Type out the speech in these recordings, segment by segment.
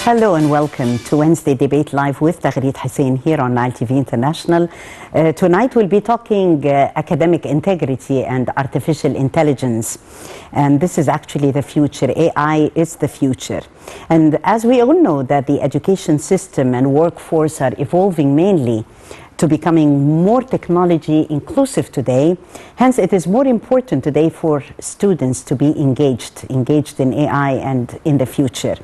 Hello and welcome to Wednesday Debate Live with Zaid Hussein here on Nile TV International. Tonight we'll be talking academic integrity and artificial intelligence. And this is actually the future. AI is the future. And as we all know that the education system and workforce are evolving mainly to becoming more technology inclusive today. Hence, it is more important today for students to be engaged in AI and in the future,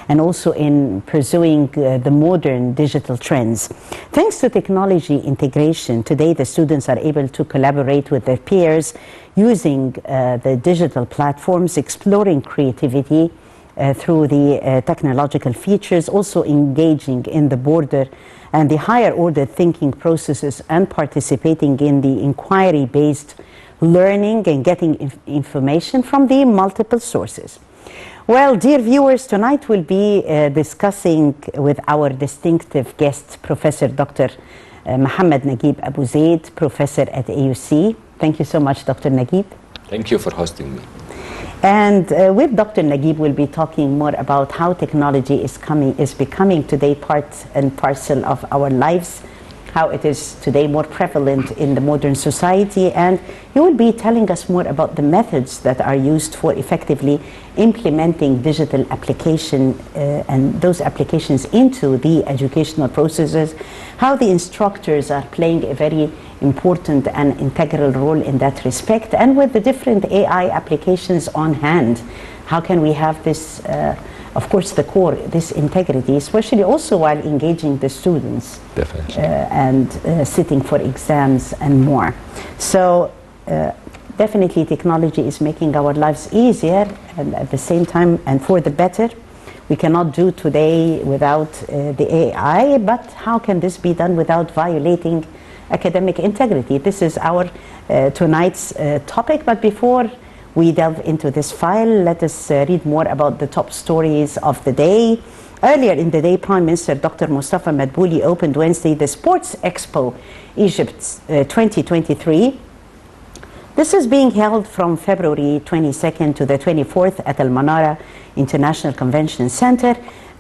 and also in pursuing the modern digital trends. Thanks to technology integration, today the students are able to collaborate with their peers using the digital platforms, exploring creativity through the technological features, also engaging in the border and the higher order thinking processes and participating in the inquiry-based learning and getting information from the multiple sources. Well, dear viewers, tonight we'll be discussing with our distinctive guest, Professor Dr. Mohamed Naguib Abu Zaid, Professor at AUC. Thank you so much, Dr. Naguib. Thank you for hosting me. And with Dr. Naguib, we'll be talking more about how technology is becoming today part and parcel of our lives, how it is today more prevalent in the modern society, and he will be telling us more about the methods that are used for effectively implementing digital application and those applications into the educational processes, how the instructors are playing a very important and integral role in that respect, and with the different AI applications on hand, how can we have this, of course, the core, this integrity, especially also while engaging the students. Definitely. And sitting for exams and more. So definitely technology is making our lives easier, and at the same time, and for the better. We cannot do today without the AI, but how can this be done without violating academic integrity? This is our tonight's topic, but before we delve into this file, let us read more about the top stories of the day. Earlier in the day, Prime Minister Dr. Mustafa Madbouli opened Wednesday the Sports Expo Egypt 2023. This is being held from February 22nd to the 24th at Al Manara International Convention Center.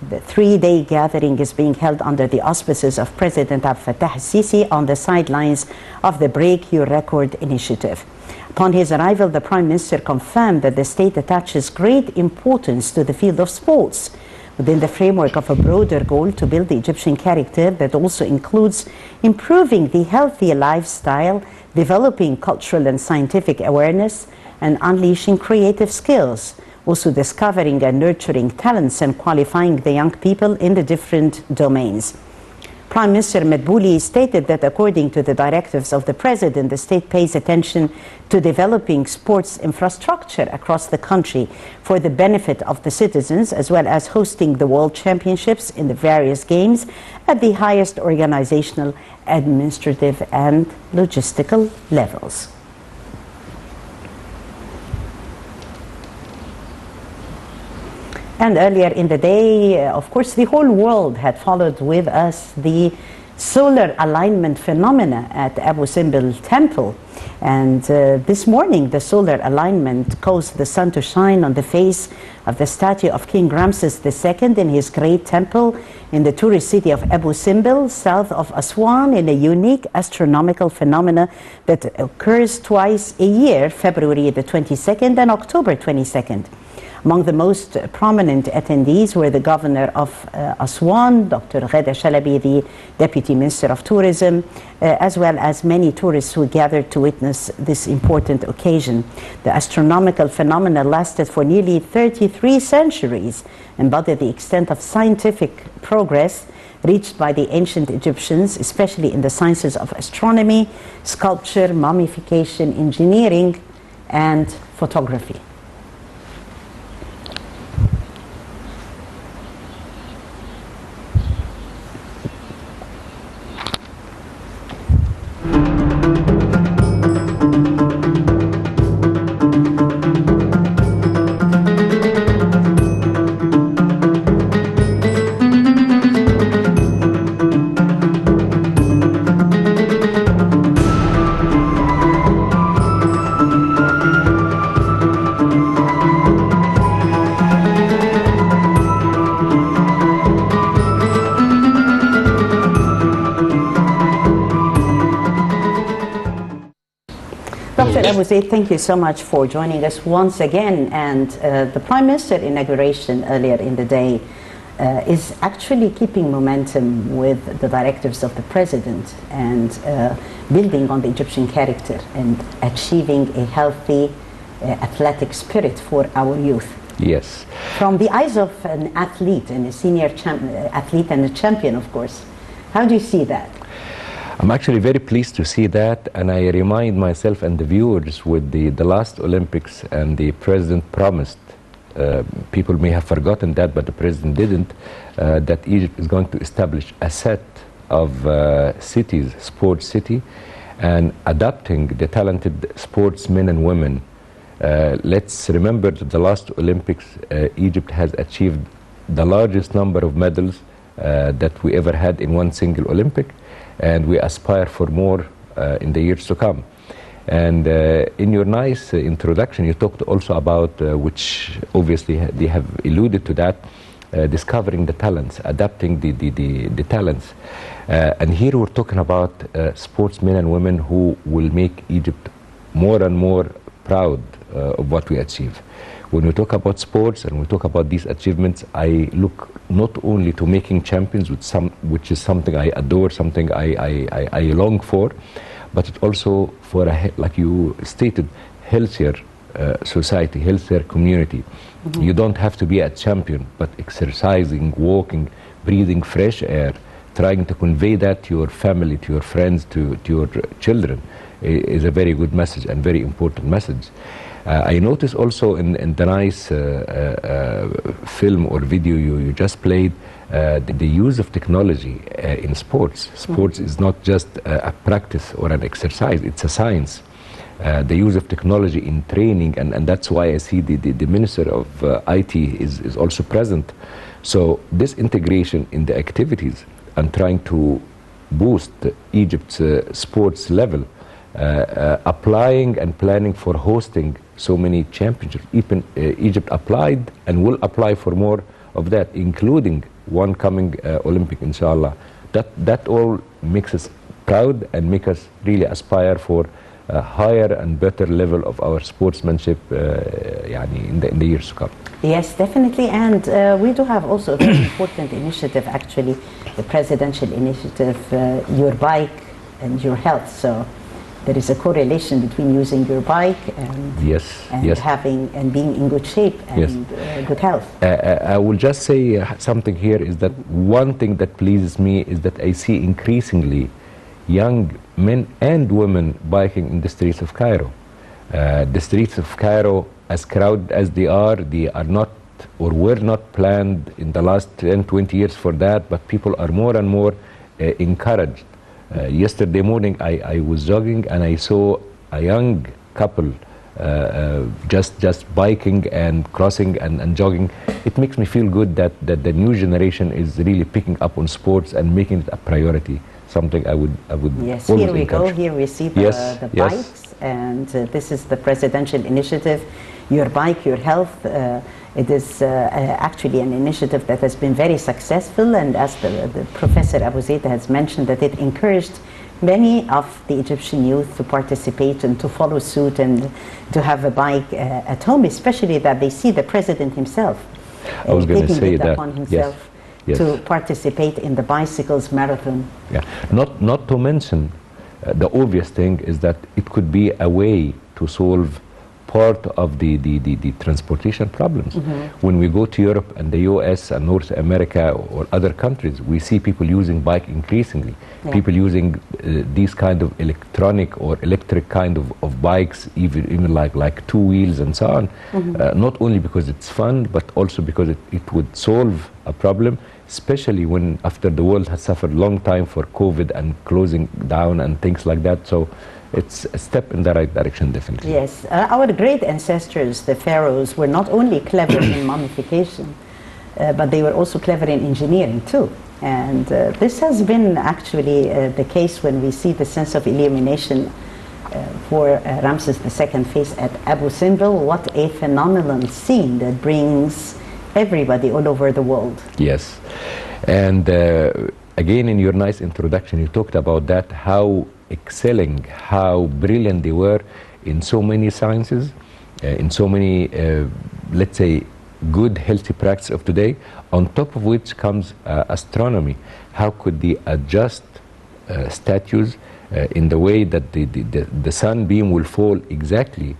The three-day gathering is being held under the auspices of President Abdel Fattah al-Sisi on the sidelines of the Break Your Record initiative. Upon his arrival, the Prime Minister confirmed that the state attaches great importance to the field of sports within the framework of a broader goal to build the Egyptian character that also includes improving the healthy lifestyle, developing cultural and scientific awareness, and unleashing creative skills, also discovering and nurturing talents and qualifying the young people in the different domains. Prime Minister Madbouli stated that according to the directives of the President, the state pays attention to developing sports infrastructure across the country for the benefit of the citizens, as well as hosting the World Championships in the various games at the highest organizational, administrative, and logistical levels. And earlier in the day, of course, the whole world had followed with us the solar alignment phenomena at Abu Simbel Temple. And this morning, the solar alignment caused the sun to shine on the face of the statue of King Ramses II in his great temple in the tourist city of Abu Simbel, south of Aswan, in a unique astronomical phenomena that occurs twice a year, February the 22nd and October 22nd. Among the most prominent attendees were the governor of Aswan, Dr. Ghada Shalabi, the Deputy Minister of Tourism, as well as many tourists who gathered to witness this important occasion. The astronomical phenomena lasted for nearly 33 centuries, embodied the extent of scientific progress reached by the ancient Egyptians, especially in the sciences of astronomy, sculpture, mummification, engineering, and photography. Zaid, thank you so much for joining us once again. And the Prime Minister inauguration earlier in the day is actually keeping momentum with the directives of the President and building on the Egyptian character and achieving a healthy athletic spirit for our youth. Yes. From the eyes of an athlete and a senior athlete and a champion, of course, how do you see that? I'm actually very pleased to see that, and I remind myself and the viewers with the last Olympics, and the President promised, people may have forgotten that, but the President didn't, that Egypt is going to establish a set of cities, sports city, and adopting the talented sportsmen and women. Let's remember that the last Olympics, Egypt has achieved the largest number of medals that we ever had in one single Olympic, and we aspire for more in the years to come. And in your nice introduction, you talked also about, which obviously they have alluded to that, discovering the talents, adapting the talents. And here we're talking about sportsmen and women who will make Egypt more and more proud of what we achieve. When we talk about sports and we talk about these achievements, I look not only to making champions, which is something I adore, something I long for, but it also for, like you stated, healthier society, healthier community. Mm-hmm. You don't have to be a champion, but exercising, walking, breathing fresh air, trying to convey that to your family, to your friends, to your children, is a very good message and very important message. I noticed also in the nice film or video you just played, the use of technology in sports. Sports is not just a practice or an exercise, it's a science. The use of technology in training, and that's why I see the Minister of IT is also present. So this integration in the activities and trying to boost Egypt's sports level, applying and planning for hosting so many championships. Even Egypt applied and will apply for more of that, including one coming Olympic, inshallah. That all makes us proud and make us really aspire for a higher and better level of our sportsmanship in the years to come. Yes, definitely. And we do have also a very important initiative, actually, the presidential initiative, Your Bike and Your Health. So there is a correlation between using your bike and having and being in good shape and good health. I will just say something here is that one thing that pleases me is that I see increasingly young men and women biking in the streets of Cairo. The streets of Cairo, as crowded as they are not or were not planned in the last 10-20 years for that, but people are more and more encouraged. Yesterday morning I was jogging and I saw a young couple just biking and crossing and jogging. It makes me feel good that the new generation is really picking up on sports and making it a priority, something I would yes, always here we encourage. Go, here we see the bikes, and this is the presidential initiative, Your Bike, Your Health. It is actually an initiative that has been very successful, and as the Professor Abu Zaid has mentioned, that it encouraged many of the Egyptian youth to participate and to follow suit and to have a bike at home, especially that they see the President himself I was going to say taking it that upon himself to participate in the bicycles marathon. Yeah, not to mention the obvious thing is that it could be a way to solve part of the transportation problems. Mm-hmm. When we go to Europe and the US and North America or other countries, we see people using bike increasingly. Yeah. People using these kind of electronic or electric kind of bikes, even like two wheels and so on. Mm-hmm. Not only because it's fun, but also because it would solve a problem, especially when after the world has suffered a long time for COVID and closing down and things like that. So it's a step in the right direction, definitely. Yes, our great ancestors, the pharaohs, were not only clever in mummification, but they were also clever in engineering too. And this has been actually the case when we see the sense of illumination for Ramses II face at Abu Simbel. What a phenomenal scene that brings everybody all over the world. Yes, and again in your nice introduction you talked about that, how excelling, how brilliant they were in so many sciences, in so many, let's say, good, healthy practice of today, on top of which comes astronomy. How could they adjust statues in the way that the sunbeam will fall exactly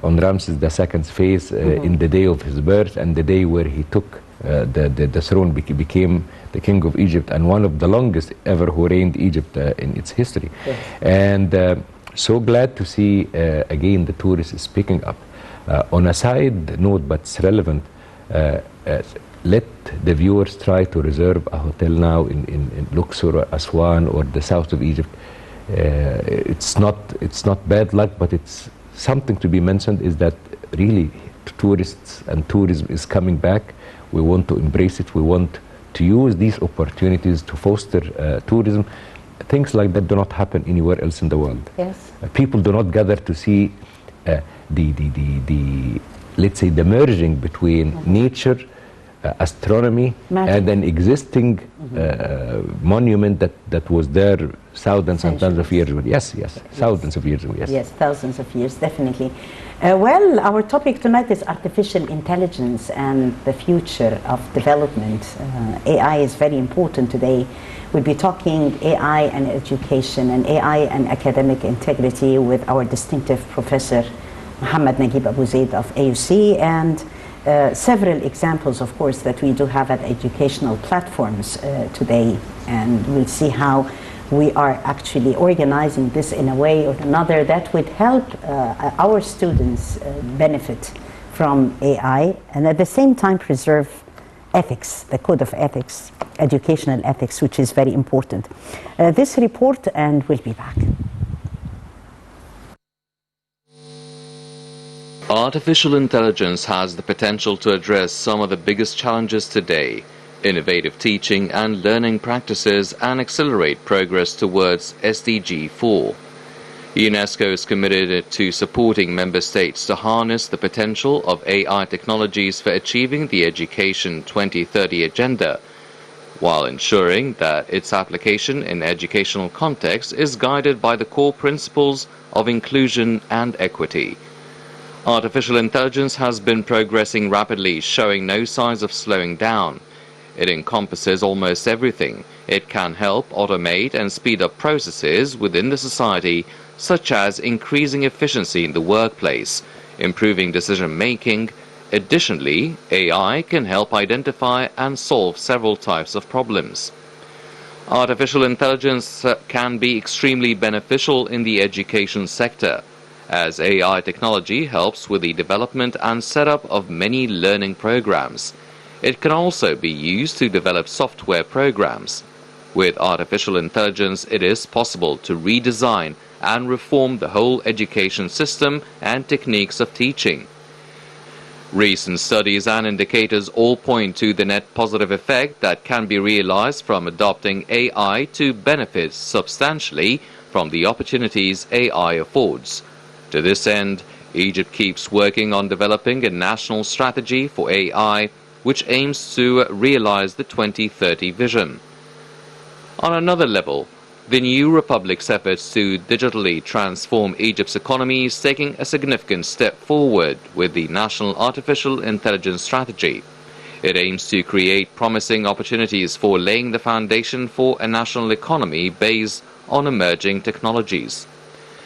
on Ramses II's face in the day of his birth and the day where he took the throne, became the king of Egypt and one of the longest ever who reigned Egypt in its history. Yes. And so glad to see again the tourists speaking up. On a side note, but it's relevant, let the viewers try to reserve a hotel now in Luxor or Aswan or the south of Egypt. It's not bad luck, but it's something to be mentioned, is that really tourists and tourism is coming back. We want to embrace it. We want to use these opportunities to foster tourism. Things like that do not happen anywhere else in the world. Yes. People do not gather to see let's say, the merging between nature, astronomy, and an existing monument that was there thousands and thousands of years ago. Yes, thousands of years ago, yes. Yes, thousands of years, definitely. Well, our topic tonight is artificial intelligence and the future of development. AI is very important today. We'll be talking AI and education and AI and academic integrity with our distinctive professor, Mohamed Naguib Abu Zaid of AUC, and several examples, of course, that we do have at educational platforms today. And we'll see how we are actually organizing this in a way or another that would help our students benefit from AI and at the same time preserve ethics, the code of ethics, educational ethics, which is very important. This report, and we'll be back. Artificial intelligence has the potential to address some of the biggest challenges today, innovative teaching and learning practices, and accelerate progress towards SDG 4. UNESCO is committed to supporting member states to harness the potential of AI technologies for achieving the Education 2030 agenda, while ensuring that its application in educational context is guided by the core principles of inclusion and equity. Artificial intelligence has been progressing rapidly, showing no signs of slowing down. It encompasses almost everything. It can help automate and speed up processes within the society, such as increasing efficiency in the workplace, improving decision-making. Additionally, AI can help identify and solve several types of problems. Artificial intelligence can be extremely beneficial in the education sector, as AI technology helps with the development and setup of many learning programs. It can also be used to develop software programs. With artificial intelligence, it is possible to redesign and reform the whole education system and techniques of teaching. Recent studies and indicators all point to the net positive effect that can be realized from adopting AI to benefit substantially from the opportunities AI affords. To this end, Egypt keeps working on developing a national strategy for AI, which aims to realize the 2030 vision. On another level, the new republic's efforts to digitally transform Egypt's economy is taking a significant step forward with the National Artificial Intelligence Strategy. It aims to create promising opportunities for laying the foundation for a national economy based on emerging technologies.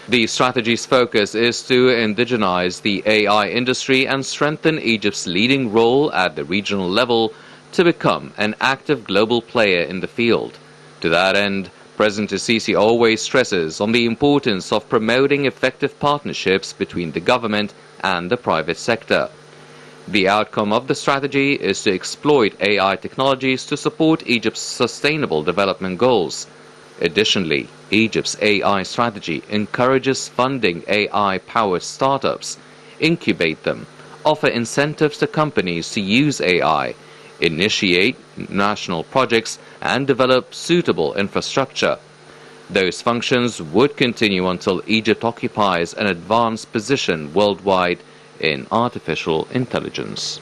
The strategy's focus is to indigenize the AI industry and strengthen Egypt's leading role at the regional level to become an active global player in the field. To that end, President Sisi always stresses on the importance of promoting effective partnerships between the government and the private sector. The outcome of the strategy is to exploit AI technologies to support Egypt's sustainable development goals. Additionally, Egypt's AI strategy encourages funding AI-powered startups, incubate them, offer incentives to companies to use AI, initiate national projects, and develop suitable infrastructure. Those functions would continue until Egypt occupies an advanced position worldwide in artificial intelligence.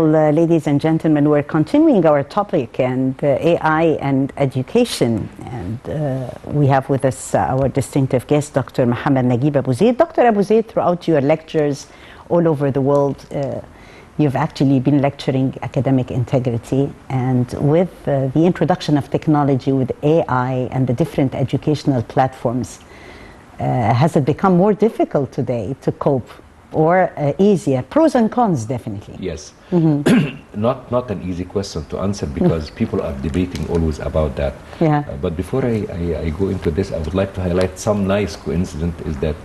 ladies and gentlemen, we're continuing our topic and AI and education. And we have with us our distinctive guest, Dr. Mohamed Naguib Abu Zaid. Dr. Abu Zaid, throughout your lectures all over the world, you've actually been lecturing academic integrity. And with the introduction of technology, with AI and the different educational platforms, has it become more difficult today to cope? Or easier? Pros and cons, definitely. Yes. Not an easy question to answer because people are debating always about that. Yeah. But before I go into this, I would like to highlight some nice coincidence is that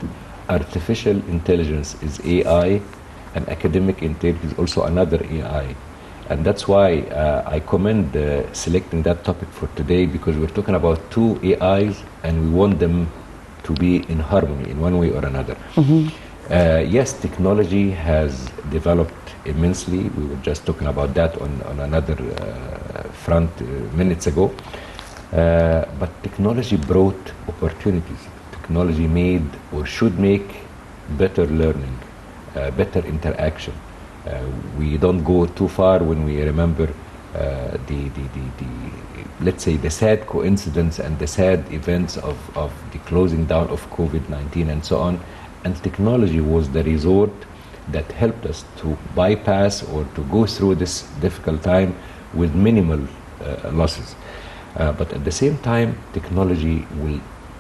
artificial intelligence is AI and academic integrity is also another AI. And that's why I commend selecting that topic for today, because we're talking about two AIs and we want them to be in harmony in one way or another. Yes, technology has developed immensely. We were just talking about that on another front minutes ago. But technology brought opportunities. Technology made or should make better learning, better interaction. We don't go too far when we remember let's say the sad coincidence and the sad events of the closing down of COVID-19 and so on. And technology was the resort that helped us to bypass or to go through this difficult time with minimal losses. But at the same time, technology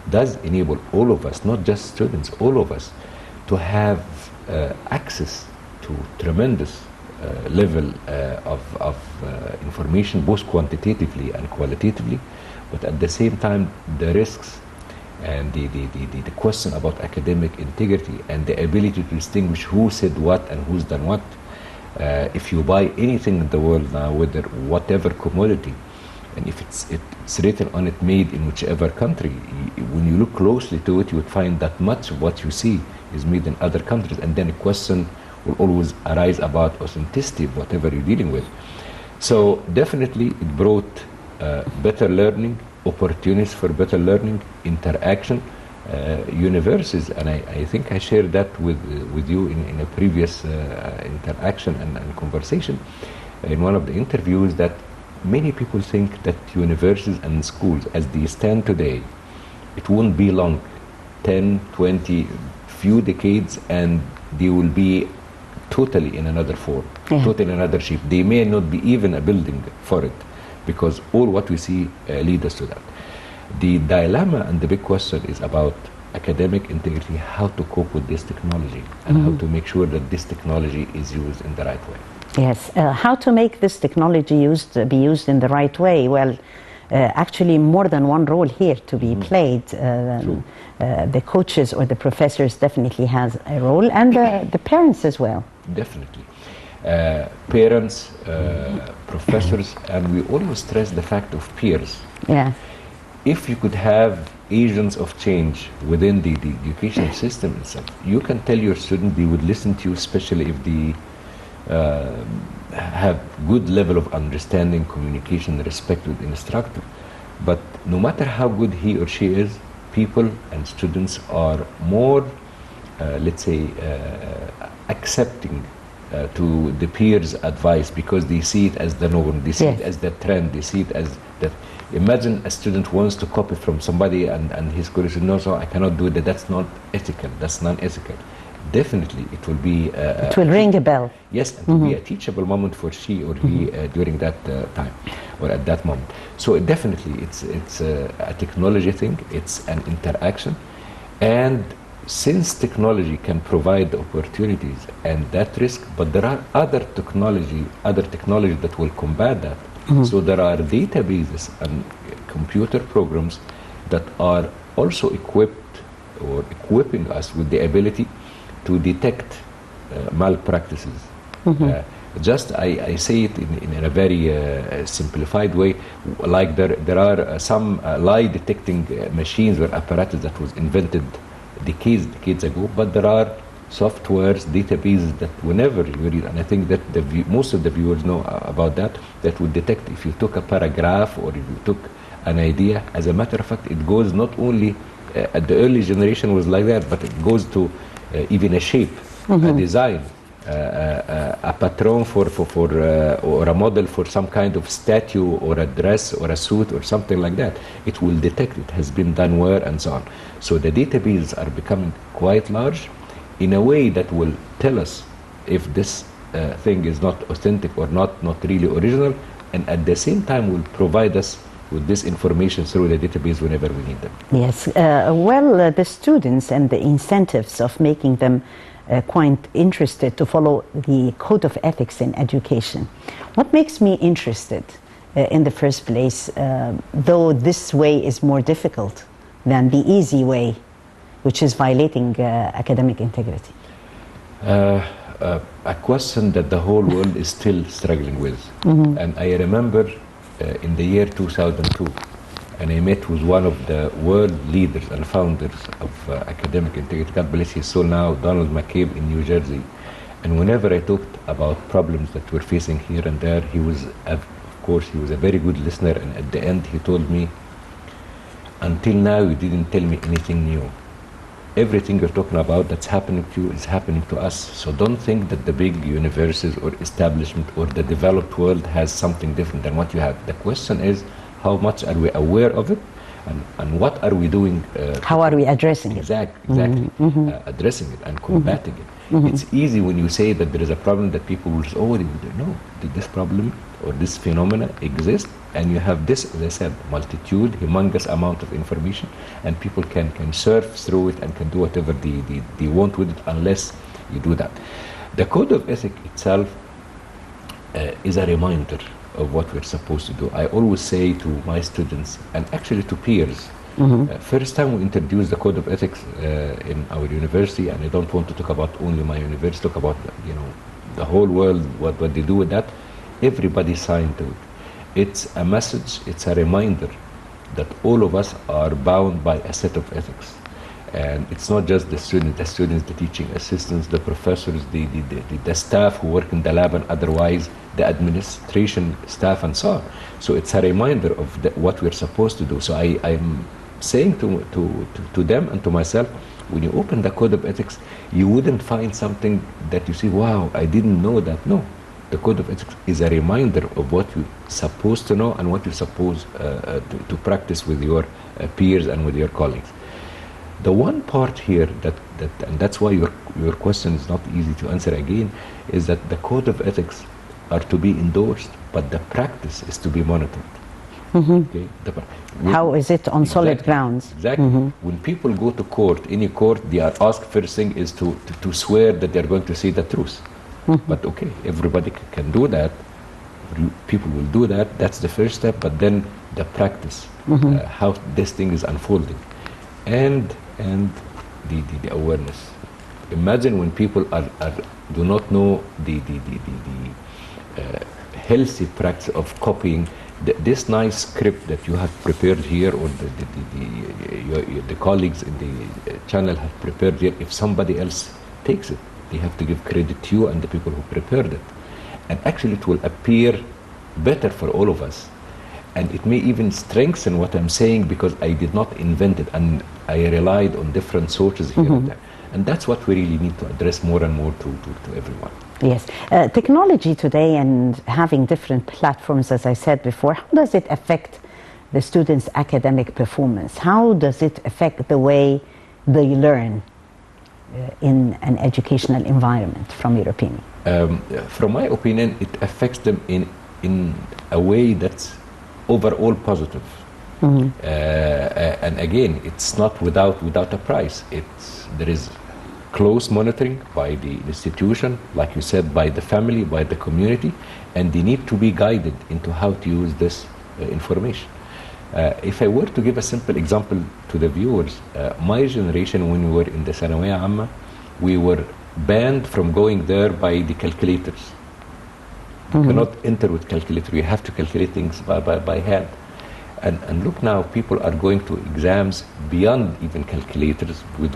does enable all of us, not just students, all of us, to have access to tremendous level of information, both quantitatively and qualitatively. But at the same time, the risks and the question about academic integrity and the ability to distinguish who said what and who's done what. If you buy anything in the world now, whether whatever commodity, and if it's written on it made in whichever country, when you look closely to it, you would find that much of what you see is made in other countries, and then a question will always arise about authenticity of whatever you're dealing with. So definitely it brought better learning, opportunities for better learning, interaction, universities, and I think I shared that with you in a previous interaction and conversation in one of the interviews, that many people think that universities and schools as they stand today, it won't be long, 10, 20, few decades, and they will be totally in another form, totally in another shape. They may not be even a building for it, because all what we see lead us to that. The dilemma and the big question is about academic integrity, how to cope with this technology and how to make sure that this technology is used in the right way. Yes, how to make this technology be used in the right way? Well, actually more than one role here to be played. The coaches or the professors definitely has a role, and the parents as well. Definitely. Parents, professors, and we always stress the fact of peers. Yeah. If you could have agents of change within the educational system itself, you can tell your student they would listen to you, especially if they have good level of understanding, communication, respect with the instructor. But no matter how good he or she is, people and students are more, let's say, accepting to the peers' advice, because they see it as the norm, they see it as the trend, they see it as that. Imagine a student wants to copy from somebody and his colleague says, no, so I cannot do that, that's not ethical, that's non-ethical. Definitely it will be... it will ring a bell. Yes, it will be a teachable moment for she or he during that time or at that moment. So definitely it's a technology thing, it's an interaction, and since technology can provide opportunities and that risk, but there are other technology that will combat that. So there are databases and computer programs that are also equipped or equipping us with the ability to detect malpractices. I say it in a very simplified way, like there are some lie detecting machines or apparatus that was invented decades ago, but there are softwares, databases that whenever you read, and I think that most of the viewers know about that would detect if you took a paragraph or if you took an idea. As a matter of fact, it goes not only at the early generation was like that, but it goes to even a shape, a design, a patron or a model for some kind of statue or a dress or a suit or something like that, it will detect it has been done where and so on. So the databases are becoming quite large in a way that will tell us if this thing is not authentic or not really original, and at the same time will provide us with this information through the database whenever we need them. Yes, the students and the incentives of making them quite interested to follow the code of ethics in education. What makes me interested in the first place, though this way is more difficult than the easy way, which is violating academic integrity? A question that the whole world is still struggling with. And I remember in the year 2002, and I met with one of the world leaders and founders of academic integrity, God bless his soul now, Donald Naguib in New Jersey. And whenever I talked about problems that we're facing here and there, he was, of course, he was a very good listener, and at the end he told me, until now you didn't tell me anything new. Everything you're talking about that's happening to you is happening to us. So don't think that the big universities or establishment or the developed world has something different than what you have. The question is, how much are we aware of it, and what are we doing? How are we addressing it? Exactly. Addressing it and combating it. It's easy when you say that there is a problem that people will say, oh, no, this problem or this phenomena exists, and you have this, as I said, multitude, humongous amount of information, and people can surf through it and can do whatever they want with it unless you do that. The code of ethics itself is a reminder of what we're supposed to do. I always say to my students, and actually to peers, first time we introduced the code of ethics in our university, and I don't want to talk about only my university, talk about the whole world, what they do with that. Everybody signed to it. It's a message, it's a reminder that all of us are bound by a set of ethics. And it's not just the students, the teaching assistants, the professors, the staff who work in the lab and otherwise, the administration staff and so on. So it's a reminder of what we're supposed to do. So I'm saying to them and to myself, when you open the code of ethics, you wouldn't find something that you say, wow, I didn't know that. No. The code of ethics is a reminder of what you're supposed to know and what you're supposed to practice with your peers and with your colleagues. The one part here and that's why your question is not easy to answer again, is that the code of ethics are to be endorsed, but the practice is to be monitored. Okay? How is it on solid grounds? Exactly. When people go to court, any court, they are asked first thing is to swear that they're going to say the truth. But okay, everybody can do that. People will do that. That's the first step. But then the practice, how this thing is unfolding, and the awareness. Imagine when people do not know the healthy practice of copying this nice script that you have prepared here, or the colleagues in the channel have prepared here. If somebody else takes it, they have to give credit to you and the people who prepared it. And actually it will appear better for all of us. And it may even strengthen what I'm saying because I did not invent it and I relied on different sources here and there. And that's what we really need to address more and more to everyone. Yes. Technology today and having different platforms, as I said before, how does it affect the students' academic performance? How does it affect the way they learn in an educational environment, from your opinion? From my opinion, it affects them in a way that's overall positive. And again, it's not without a price. There is close monitoring by the institution, like you said, by the family, by the community, and they need to be guided into how to use this information. If I were to give a simple example to the viewers, my generation, when we were in the Sanawiyya Amma, we were banned from going there by the calculators. You cannot enter with calculator. You have to calculate things by hand. And look now, people are going to exams beyond even calculators, with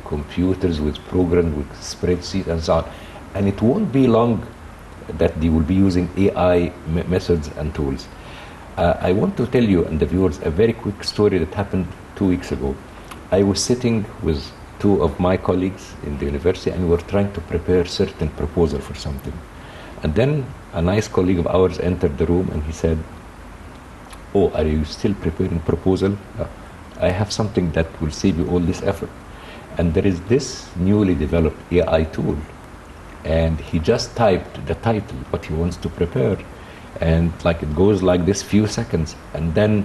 computers, with programs, with spreadsheets and so on. And it won't be long that they will be using AI methods and tools. I want to tell you and the viewers a very quick story that happened 2 weeks ago. I was sitting with two of my colleagues in the university, and we were trying to prepare certain proposal for something. And then a nice colleague of ours entered the room and he said, "Oh, are you still preparing proposal? I have something that will save you all this effort." And there is this newly developed AI tool, and he just typed the title, what he wants to prepare, and like it goes like this few seconds, and then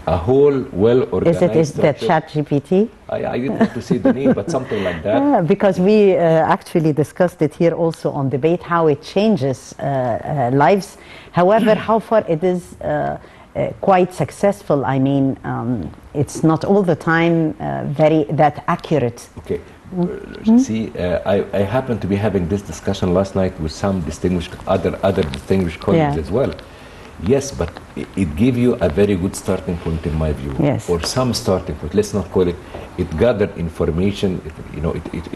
a whole well-organized... Is it the ChatGPT? I didn't have to say the name, but something like that. Yeah, because we actually discussed it here also on debate, how it changes lives. However, how far it is quite successful. I mean, it's not all the time that accurate. Okay. See, I happened to be having this discussion last night with some distinguished other distinguished colleagues as well. Yes, but it gave you a very good starting point in my view. Yes. Or some starting point. Let's not call it. It gathered information.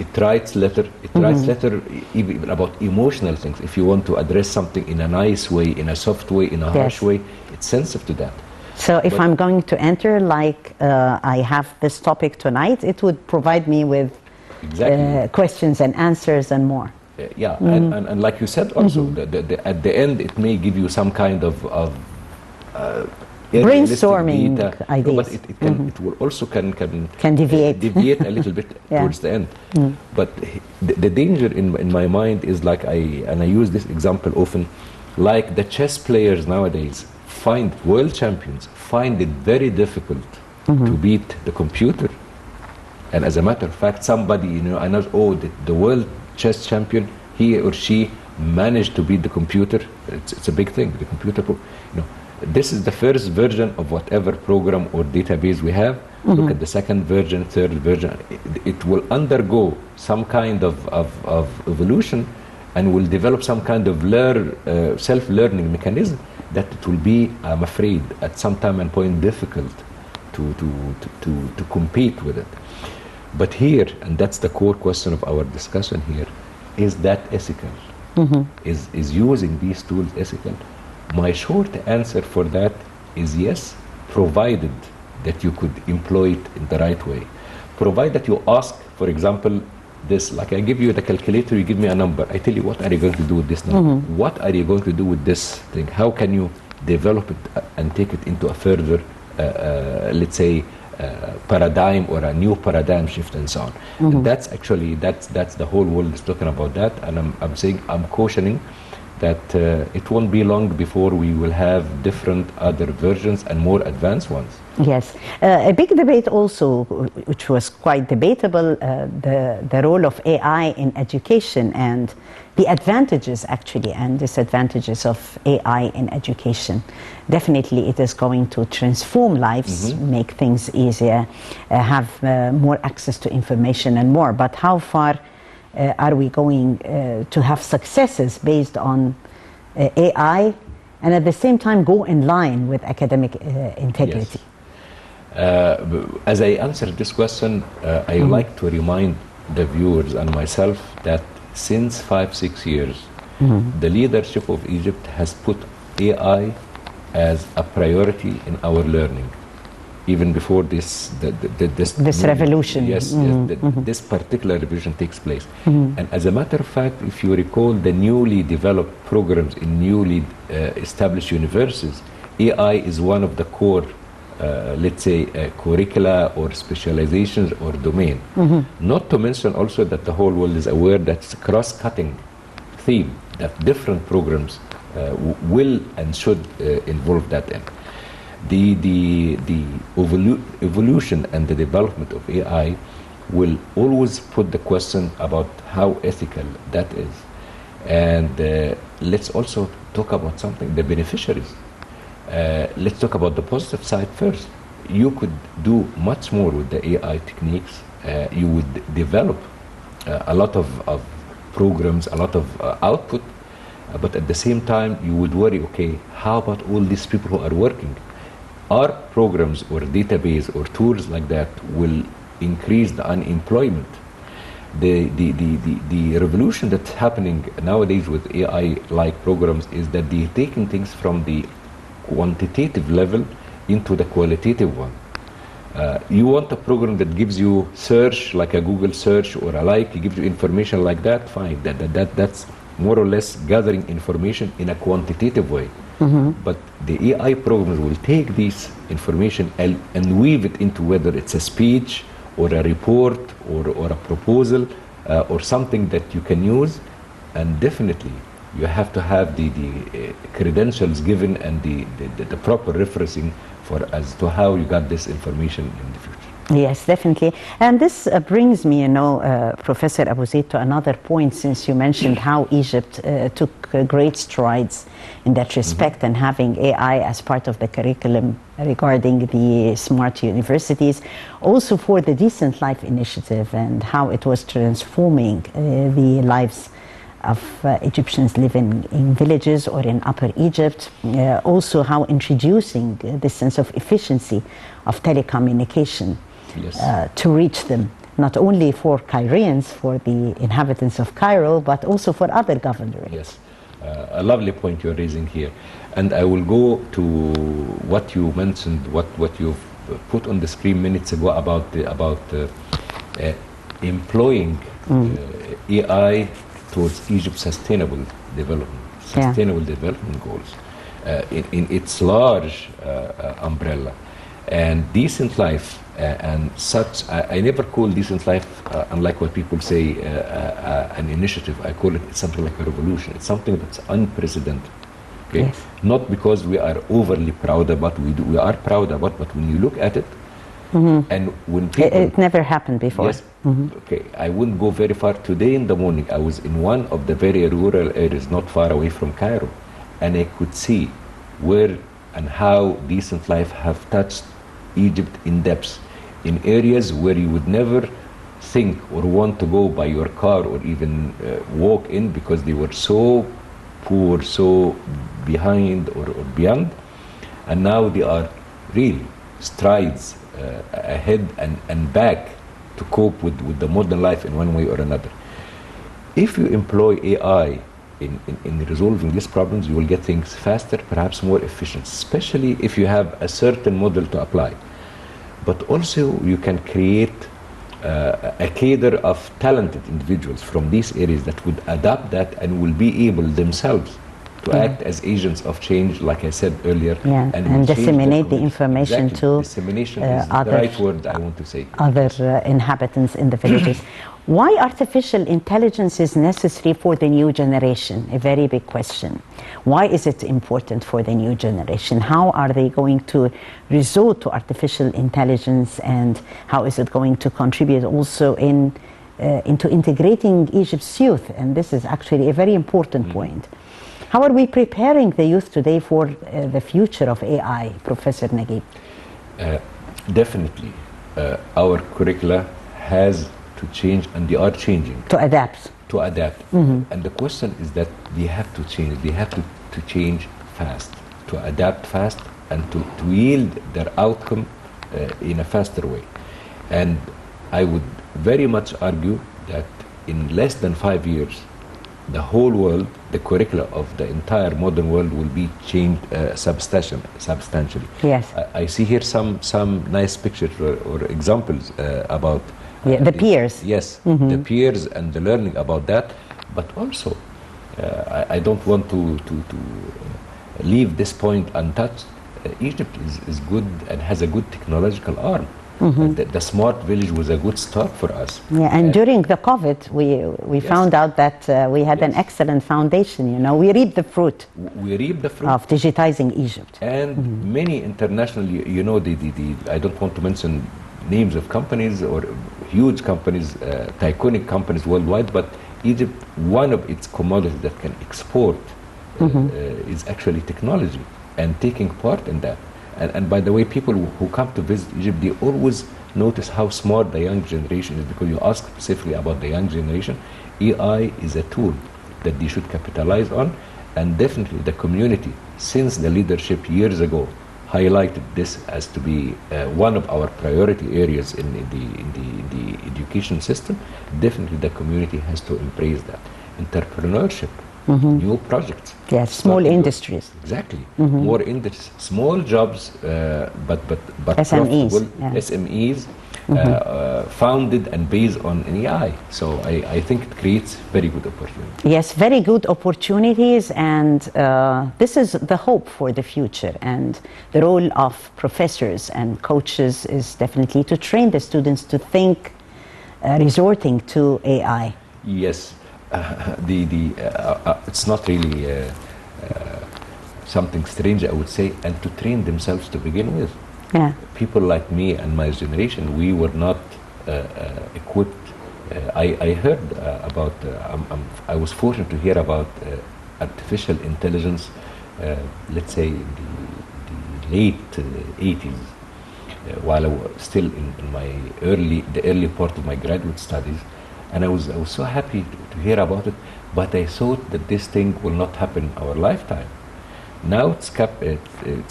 It writes letter. It writes letter even about emotional things. If you want to address something in a nice way, in a soft way, in a harsh way, it's sensitive to that. So if I'm going to enter, like I have this topic tonight, it would provide me with questions and answers and more. Yeah, and like you said also, at the end it may give you some kind of brainstorming ideas. No, but it will also can deviate a little bit towards the end. But the danger in my mind is like I use this example often, like the chess players nowadays world champions find it very difficult to beat the computer. And as a matter of fact, somebody I know, the world chess champion, he or she managed to beat the computer. It's a big thing. The computer, this is the first version of whatever program or database we have. Look at the second version, third version. It will undergo some kind of evolution, and will develop some kind of self-learning mechanism that it will be, I'm afraid, at some time and point difficult to compete with it. But here, and that's the core question of our discussion here, is that ethical? Is using these tools ethical? My short answer for that is yes, provided that you could employ it in the right way. Provided that you ask, for example, this, like I give you the calculator, you give me a number. I tell you, what are you going to do with this number? What are you going to do with this thing? How can you develop it and take it into a further, let's say, paradigm or a new paradigm shift and so on. And that's the whole world is talking about that, and I'm cautioning that it won't be long before we will have different other versions and more advanced ones. Yes, a big debate also, which was quite debatable, the role of AI in education and the advantages actually and disadvantages of AI in education. Definitely it is going to transform lives, make things easier, have more access to information and more. But how far are we going to have successes based on AI and at the same time go in line with academic integrity? Yes. As I answer this question, I like to remind the viewers and myself that since 5-6 years, the leadership of Egypt has put AI as a priority in our learning. Even before this revolution. Yes, this particular revolution takes place. And as a matter of fact, if you recall the newly developed programs in newly established universities, AI is one of the core, let's say, curricula or specializations or domain. Not to mention also that the whole world is aware that it's a cross-cutting theme, that different programs will and should involve that in. The evolution and the development of AI will always put the question about how ethical that is. And let's also talk about something, the beneficiaries. Let's talk about the positive side first. You could do much more with the AI techniques. You would develop a lot of programs, a lot of output, but at the same time you would worry, okay, how about all these people who are working? Our programs or database or tools like that will increase the unemployment. The revolution that's happening nowadays with AI-like programs is that they're taking things from the quantitative level into the qualitative one. You want a program that gives you search, like a Google search or a like, it gives you information like that, fine. That's more or less gathering information in a quantitative way. But the AI programs will take this information and weave it into whether it's a speech or a report or a proposal or something that you can use. And definitely you have to have the credentials given and the proper referencing for as to how you got this information in the future. Yes, definitely. And this brings me, Professor Abu Zaid, to another point, since you mentioned how Egypt took great strides in that respect and having AI as part of the curriculum regarding the smart universities, also for the Decent Life Initiative and how it was transforming the lives of Egyptians living in villages or in Upper Egypt, also how introducing this sense of efficiency of telecommunication to reach them, not only for Caireans, for the inhabitants of Cairo, but also for other governorates. Yes, a lovely point you're raising here. And I will go to what you mentioned, what you've put on the screen minutes ago about employing AI towards Egypt's sustainable development goals in its large umbrella. And decent life and such, I never call decent life, unlike what people say, an initiative. I call it something like a revolution. It's something that's unprecedented. Okay? Yes. Not because we are overly proud about we are proud about, but when you look at it, and when people... It never happened before. Yes. Okay, I wouldn't go very far. Today in the morning, I was in one of the very rural areas not far away from Cairo, and I could see where and how decent life have touched Egypt in depth, in areas where you would never think or want to go by your car or even walk in, because they were so poor, so behind or beyond, and now they are really strides ahead and back to cope with the modern life in one way or another. If you employ AI in resolving these problems, you will get things faster, perhaps more efficient, especially if you have a certain model to apply. But also you can create a cadre of talented individuals from these areas that would adapt that and will be able themselves to act as agents of change, like I said earlier. And disseminate the information to dissemination is the right word I want to say. Other inhabitants in the villages. Why artificial intelligence is necessary for the new generation? A very big question. Why is it important for the new generation? How are they going to resort to artificial intelligence, and how is it going to contribute also into integrating Egypt's youth? And this is actually a very important point. How are we preparing the youth today for the future of AI, Professor Naguib? Definitely. Our curricula has to change, and they are changing. To adapt. To adapt. And the question is that they have to change. They have to change fast, to adapt fast, and to yield their outcome in a faster way. And I would very much argue that in less than 5 years, the whole world, the curricula of the entire modern world will be changed substantially. Yes. I see here some nice pictures or examples about the peers. Yes, the peers and the learning about that. But also, I don't want to leave this point untouched. Egypt is good and has a good technological arm. The smart village was a good start for us. Yeah, and during the COVID, we found out that we had an excellent foundation. We reaped the fruit. We reaped the fruit of digitizing Egypt. And many international, I don't want to mention names of companies or huge companies, tycoonic companies worldwide, but Egypt, one of its commodities that can export is actually technology, and taking part in that. And by the way, people who come to visit Egypt, they always notice how smart the young generation is, because you ask specifically about the young generation. AI is a tool that they should capitalize on, and definitely the community, since the leadership years ago, highlighted this as to be one of our priority areas in the education system. Definitely the community has to embrace that. Entrepreneurship new projects. Yes, small industries. Exactly. More industries, small jobs, but SMEs, profitable yeah. SMEs, founded and based on an AI. So I think it creates very good opportunity. Yes, very good opportunities, and this is the hope for the future. And the role of professors and coaches is definitely to train the students to think, resorting to AI. Yes, it's not really something strange, I would say, and to train themselves to begin with. Yeah. People like me and my generation, we were not equipped. I heard about, I was fortunate to hear about artificial intelligence, let's say in the late 80s, while I was still in my the early part of my graduate studies. And I was so happy to hear about it, but I thought that this thing will not happen in our lifetime. Now it's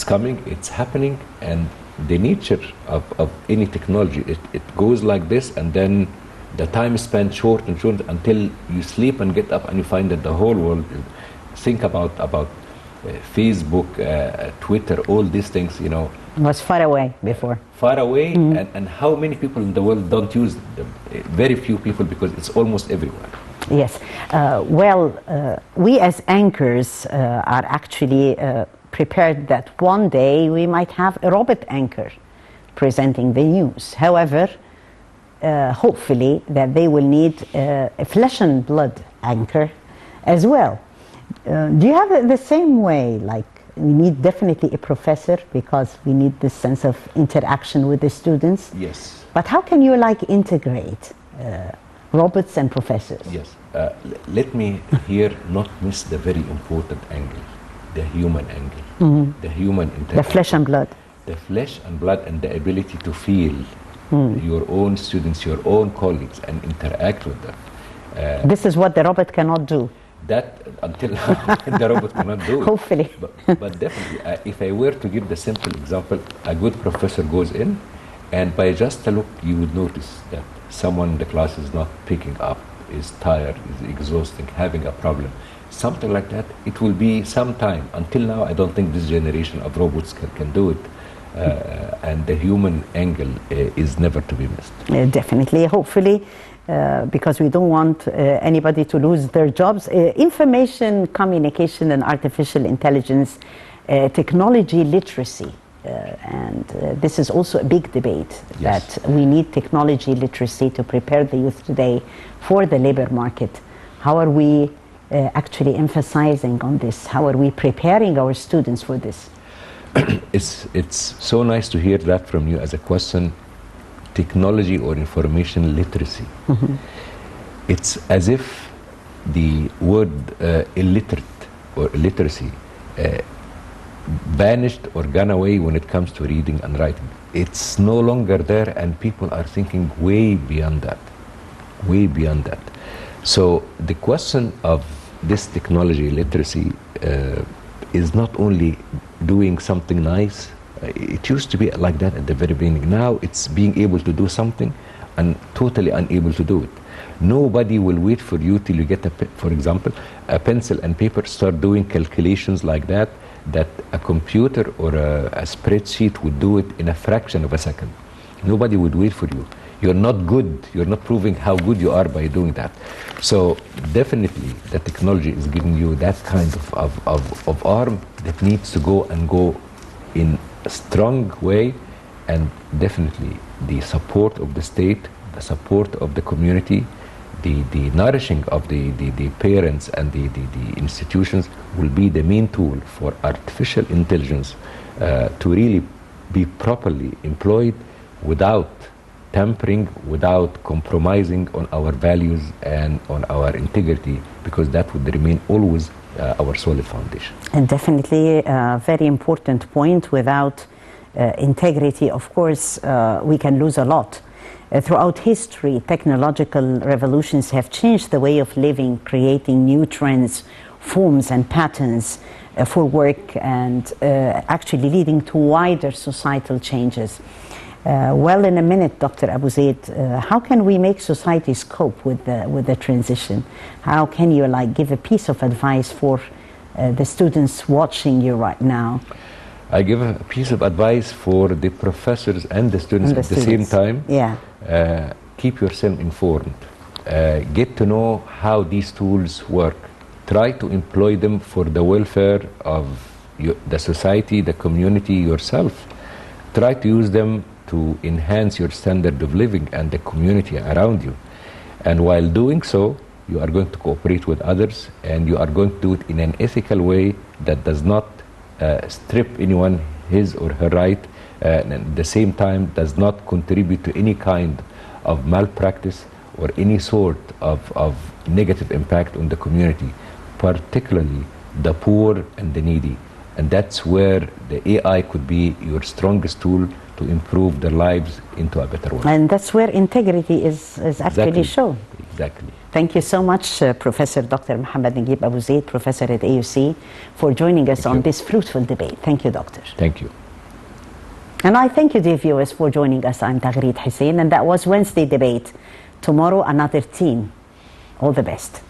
coming, it's happening, and the nature of any technology, it goes like this, and then the time is spent short and short until you sleep and get up and you find that the whole world, think about Facebook, Twitter, all these things, you know. It was far away before. Far away, and how many people in the world don't use them? Very few people, because it's almost everywhere. Yes. We as anchors are actually prepared that one day we might have a robot anchor presenting the news. However, hopefully that they will need a flesh and blood anchor as well. Do you have the same way? Like, we need definitely a professor because we need this sense of interaction with the students. Yes. But how can you integrate robots and professors? Yes. Let me here not miss the very important angle, the human angle, the human interaction. The flesh and blood. The flesh and blood, and the ability to feel your own students, your own colleagues, and interact with them. This is what the robot cannot do. That until now the robot cannot do it. Hopefully. But definitely, if I were to give the simple example, a good professor goes in, and by just a look, you would notice that someone in the class is not picking up, is tired, is exhausting, having a problem, something like that. It will be some time. Until now, I don't think this generation of robots can do it. And the human angle is never to be missed. Definitely, hopefully, because we don't want anybody to lose their jobs. Information communication and artificial intelligence, technology literacy, and this is also a big debate. Yes. That we need technology literacy to prepare the youth today for the labor market. How are we actually emphasizing on this? How are we preparing our students for this? It's so nice to hear that from you as a question. Technology or information literacy. It's as if the word illiterate or illiteracy vanished or gone away when it comes to reading and writing. It's no longer there, and people are thinking way beyond that. Way beyond that. So the question of this technology literacy is not only doing something nice. It used to be like that at the very beginning. Now it's being able to do something and totally unable to do it. Nobody will wait for you till you get, for example, a pencil and paper, start doing calculations like that a computer or a spreadsheet would do it in a fraction of a second. Nobody would wait for you. You're not good. You're not proving how good you are by doing that. So definitely the technology is giving you that kind of arm that needs to go in a strong way, and definitely the support of the state, the support of the community, the nourishing of the parents and the institutions will be the main tool for artificial intelligence to really be properly employed without tampering, without compromising on our values and on our integrity, because that would remain always our solid foundation. And definitely a very important point. Without integrity, of course, we can lose a lot. Throughout history, technological revolutions have changed the way of living, creating new trends, forms and patterns for work, and actually leading to wider societal changes. Well, in a minute, Dr. Abu Zaid, how can we make societies cope with the transition? How can you give a piece of advice for the students watching you right now? I give a piece of advice for the professors and the students at the same time. Yeah. Keep yourself informed. Get to know how these tools work. Try to employ them for the welfare of the society, the community, yourself. Try to use them to enhance your standard of living and the community around you. And while doing so, you are going to cooperate with others, and you are going to do it in an ethical way that does not strip anyone his or her right, and at the same time does not contribute to any kind of malpractice or any sort of negative impact on the community, particularly the poor and the needy. And that's where the AI could be your strongest tool to improve their lives into a better world. And that's where integrity is actually shown. Exactly. Thank you so much, Professor Dr. Mohamed Naguib Abu Zaid, Professor at AUC, for joining us on this fruitful debate. Thank you, Doctor. Thank you. And I thank you, dear viewers, for joining us. I'm Taghreed Hussein, and that was Wednesday Debate. Tomorrow, another team. All the best.